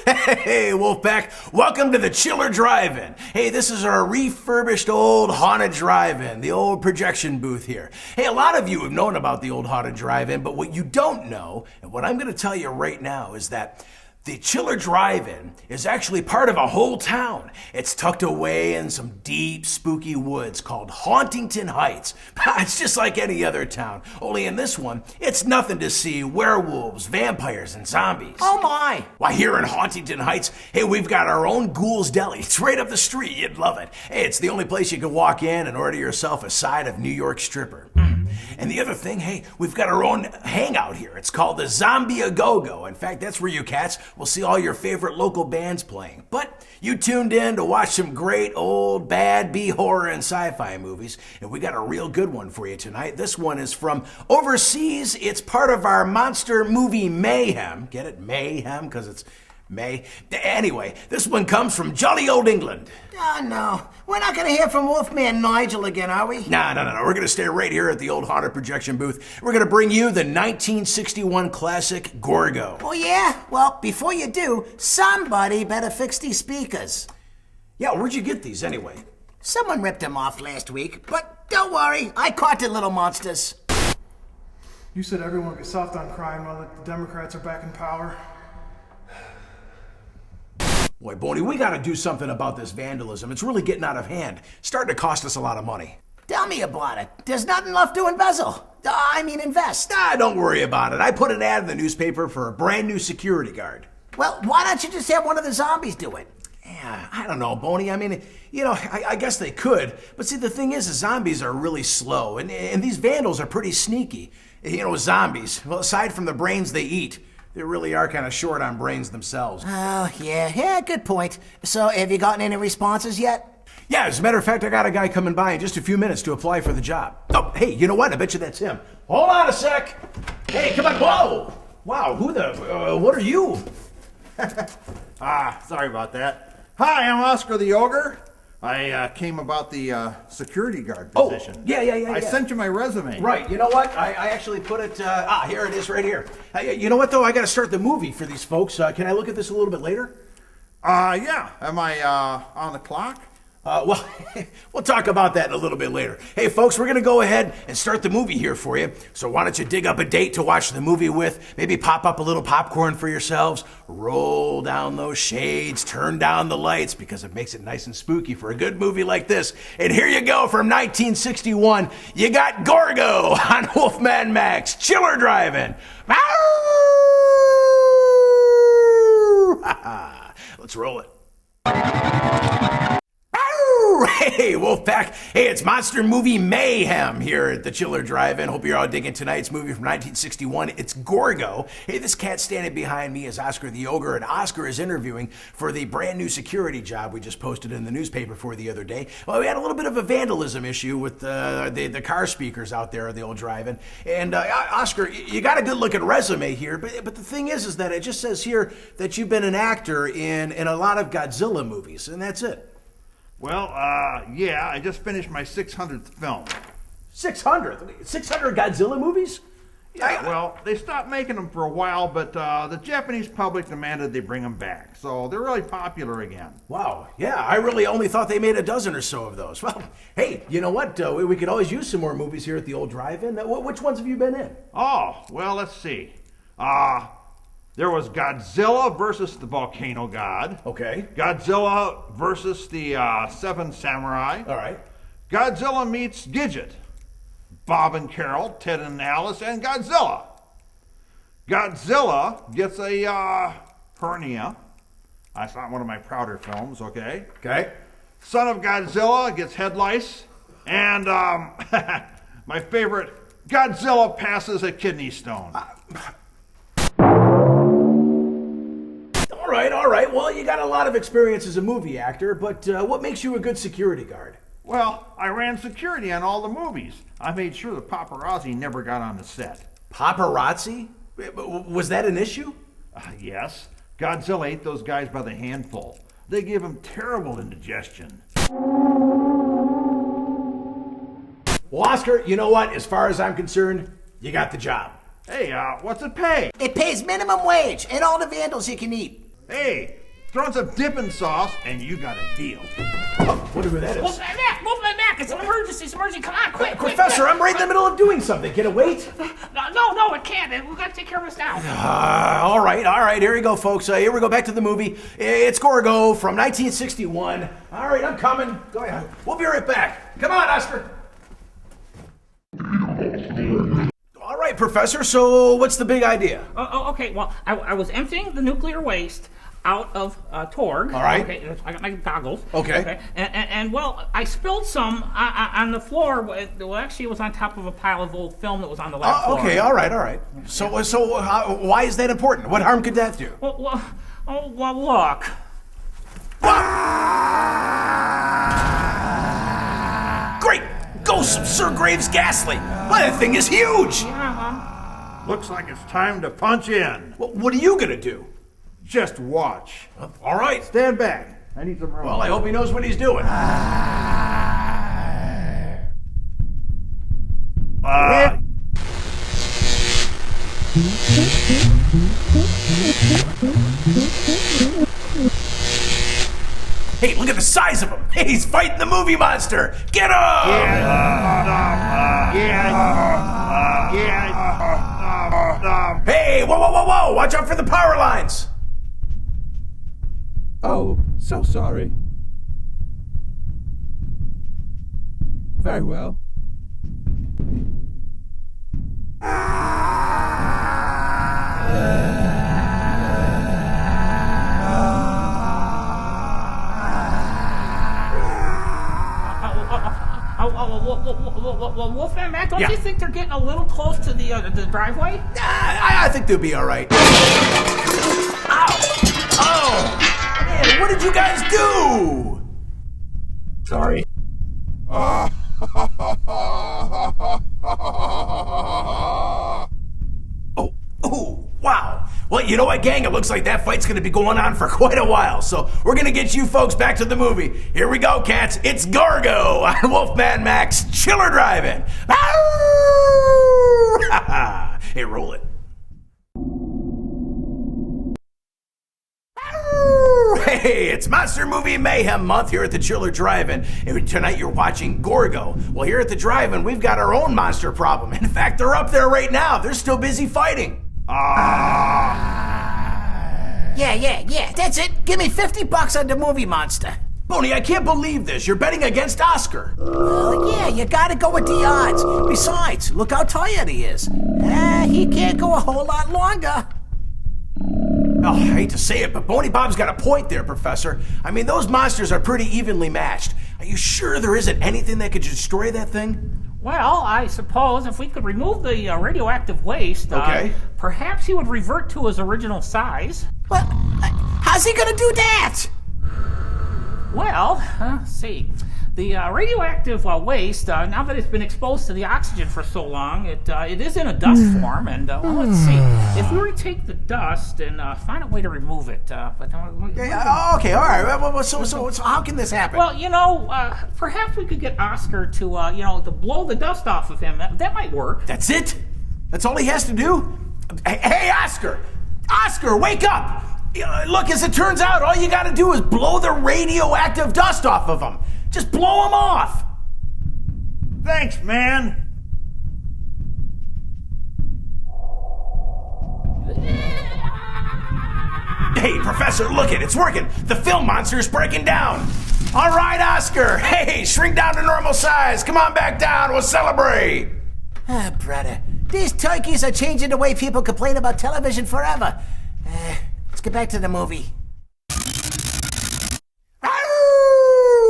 Hey, Wolfpack, welcome to the Chiller Drive-In. Hey, this is our refurbished old haunted drive-in, the old projection booth here. Hey, a lot of you have known about the old haunted drive-in, but what you don't know, and what I'm going to tell you right now, is that the Chiller Drive-In is actually part of a whole town. It's tucked away in some deep, spooky woods called Hauntington Heights. It's just like any other town, only in this one, it's nothing to see werewolves, vampires, and zombies. Oh my! Why, here in Hauntington Heights, hey, we've got our own Ghoul's Deli. It's right up the street. You'd love it. Hey, it's the only place you can walk in and order yourself a side of New York stripper. And the other thing, hey, we've got our own hangout here. It's called the Zombie Go-Go. In fact, that's where you cats will see all your favorite local bands playing. But you tuned in to watch some great old bad B-horror and sci-fi movies, and we got a real good one for you tonight. This one is from overseas. It's part of our monster movie mayhem. Get it? Mayhem? Because it's May. Anyway, this one comes from jolly old England. Oh, no. We're not going to hear from Wolfman Nigel again, are we? No. We're going to stay right here at the old haunted projection booth. We're going to bring you the 1961 classic Gorgo. Oh, yeah? Well, before you do, somebody better fix these speakers. Yeah, where'd you get these anyway? Someone ripped them off last week, but don't worry, I caught the little monsters. You said everyone gets soft on crime while the Democrats are back in power. Boy, Boney, we got to do something about this vandalism. It's really getting out of hand. It's starting to cost us a lot of money. Tell me about it. There's nothing left to invest. Don't worry about it. I put an ad in the newspaper for a brand new security guard. Well, why don't you just have one of the zombies do it? Yeah, I don't know, Boney. I mean, I guess they could. But see, the thing is, the zombies are really slow, and these vandals are pretty sneaky. Zombies, well, aside from the brains they eat, they really are kind of short on brains themselves. Oh, yeah, good point. So, have you gotten any responses yet? Yeah, as a matter of fact, I got a guy coming by in just a few minutes to apply for the job. Oh, hey, you know what? I bet you that's him. Hold on a sec. Hey, come on. Whoa! Wow, what are you? Sorry about that. Hi, I'm Oscar the Ogre. I came about the security guard position. Oh, yeah. I sent you my resume. Right, you know what? I actually put it, here it is right here. You know what, though? I got to start the movie for these folks. Can I look at this a little bit later? Yeah. Am I on the clock? Well, we'll talk about that in a little bit later. Hey, folks, we're going to go ahead and start the movie here for you. So why don't you dig up a date to watch the movie with, maybe pop up a little popcorn for yourselves, roll down those shades, turn down the lights, because it makes it nice and spooky for a good movie like this. And here you go from 1961. You got Gorgo on Wolfman Max, Chiller Drive-In. Let's roll it. Hey, Wolfpack. Hey, it's Monster Movie Mayhem here at the Chiller Drive-In. Hope you're all digging tonight's movie from 1961. It's Gorgo. Hey, this cat standing behind me is Oscar the Ogre, and Oscar is interviewing for the brand new security job we just posted in the newspaper for the other day. Well, we had a little bit of a vandalism issue with the car speakers out there at the old drive-in. And Oscar, you got a good-looking resume here, but the thing is that it just says here that you've been an actor in a lot of Godzilla movies, and that's it. Well, yeah, I just finished my 600th film. 600? 600 Godzilla movies? Yeah, well, they stopped making them for a while, but the Japanese public demanded they bring them back, so they're really popular again. Wow, yeah, I really only thought they made a dozen or so of those. Well, hey, you know what? We could always use some more movies here at the old drive-in. Which ones have you been in? Oh, well, let's see. There was Godzilla versus the Volcano God. Okay. Godzilla versus the Seven Samurai. All right. Godzilla meets Gidget. Bob and Carol, Ted and Alice, and Godzilla. Godzilla gets a hernia. That's not one of my prouder films, okay? Okay. Son of Godzilla gets head lice. And my favorite, Godzilla passes a kidney stone. All right. Well, you got a lot of experience as a movie actor, but what makes you a good security guard? Well, I ran security on all the movies. I made sure the paparazzi never got on the set. Paparazzi? Was that an issue? Yes. Godzilla ate those guys by the handful. They gave him terrible indigestion. Well, Oscar, you know what? As far as I'm concerned, you got the job. Hey, what's it pay? It pays minimum wage and all the vandals you can eat. Hey, throw in some dipping sauce and you got a deal. Whatever that is. Move that back! Move that back! It's an emergency! It's an emergency! Come on, quick! Professor, I'm right in the middle of doing something. Can it wait? No, it can't. We've got to take care of this now. All right. Here we go, folks. Here we go. Back to the movie. It's Gorgo from 1961. All right, I'm coming. Go ahead. We'll be right back. Come on, Oscar. All right, Professor. So what's the big idea? Okay. Well, I was emptying the nuclear waste out of Torg. All right. Okay, I got my goggles. Okay. And well, I spilled some on the floor. Well, actually, it was on top of a pile of old film that was on the lab floor. Okay. All right. So why is that important? What harm could that do? Well, look. Great! Ghosts of Sir Graves Ghastly! Well, that thing is huge! Looks like it's time to punch in. Well, what are you gonna do? Just watch. All right. Stand back. I need some room. Well, I hope he knows what he's doing. Hey, look at the size of him! Hey, he's fighting the movie monster! Get him! Hey, whoa! Watch out for the power lines! Oh, so sorry. Very well. Wolfman, Matt, don't Yeah. you think they're getting a little close to the driveway? I think they'll be all right. Ow! Oh! Man, what did you guys do? Sorry. Oh, wow. Well, you know what, gang? It looks like that fight's gonna be going on for quite a while, so we're gonna get you folks back to the movie. Here we go, cats. It's Gorgo on Wolfman Mac's Chiller Driving. Hey, roll it. Hey, it's Monster Movie Mayhem Month here at the Chiller Drive-In. And tonight you're watching Gorgo. Well, here at the Drive-In, we've got our own monster problem. In fact, they're up there right now. They're still busy fighting. Yeah, that's it. Give me $50 on the movie monster. Boney, I can't believe this. You're betting against Oscar. Well, yeah, you gotta go with the odds. Besides, look how tired he is. He can't go a whole lot longer. Oh, I hate to say it, but Boney Bob's got a point there, Professor. I mean, those monsters are pretty evenly matched. Are you sure there isn't anything that could destroy that thing? Well, I suppose if we could remove the radioactive waste, Okay. Perhaps he would revert to his original size. Well, how's he gonna do that? Well, let's see. The radioactive waste, now that it's been exposed to the oxygen for so long, it is in a dust form, and well, let's see. If we were to take the dust and find a way to remove it, Okay, all right. Well, so how can this happen? well, perhaps we could get Oscar to, to blow the dust off of him. That might work. That's it? That's all he has to do? Hey, Oscar! Oscar, wake up! Look, as it turns out, all you gotta do is blow the radioactive dust off of him. Just blow him off! Thanks, man. Hey, Professor, look it, it's working. The film monster is breaking down. All right, Oscar. Hey, shrink down to normal size. Come on back down. We'll celebrate. Brother, these turkeys are changing the way people complain about television forever. Let's get back to the movie.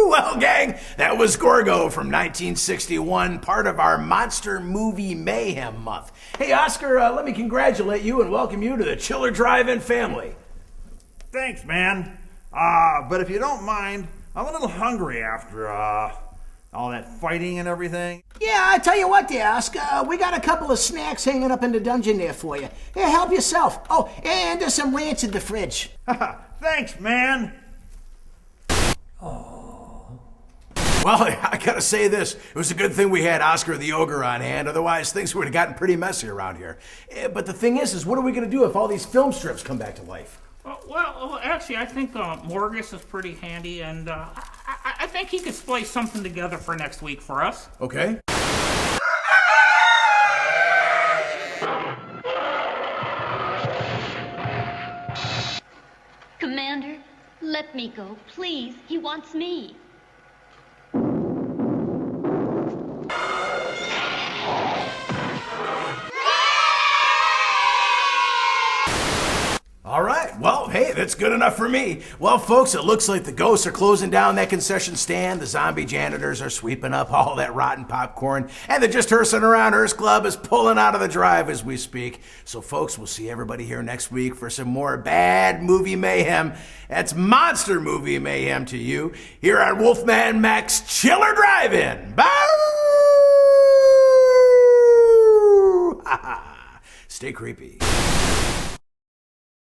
Well, gang, that was Gorgo from 1961, part of our Monster Movie Mayhem Month. Hey, Oscar, let me congratulate you and welcome you to the Chiller Drive-In family. Thanks, man. But if you don't mind, I'm a little hungry after all that fighting and everything. Yeah, I tell you what there, Oscar. We got a couple of snacks hanging up in the dungeon there for you. Here, help yourself. Oh, and there's some ranch in the fridge. Thanks, man. Well, I gotta say this. It was a good thing we had Oscar the Ogre on hand, otherwise things would have gotten pretty messy around here. But the thing is what are we gonna do if all these film strips come back to life? Well, actually, I think Morgus is pretty handy, and I think he could splice something together for next week for us. Okay. Commander, let me go, please. He wants me. All right. Well, hey, that's good enough for me. Well, folks, it looks like the ghosts are closing down that concession stand. The zombie janitors are sweeping up all that rotten popcorn. And the Just Hearsing Around Hearst Club is pulling out of the drive as we speak. So, folks, we'll see everybody here next week for some more bad movie mayhem. That's monster movie mayhem to you here at Wolfman Mac's Chiller Drive-In. Bye! Stay creepy.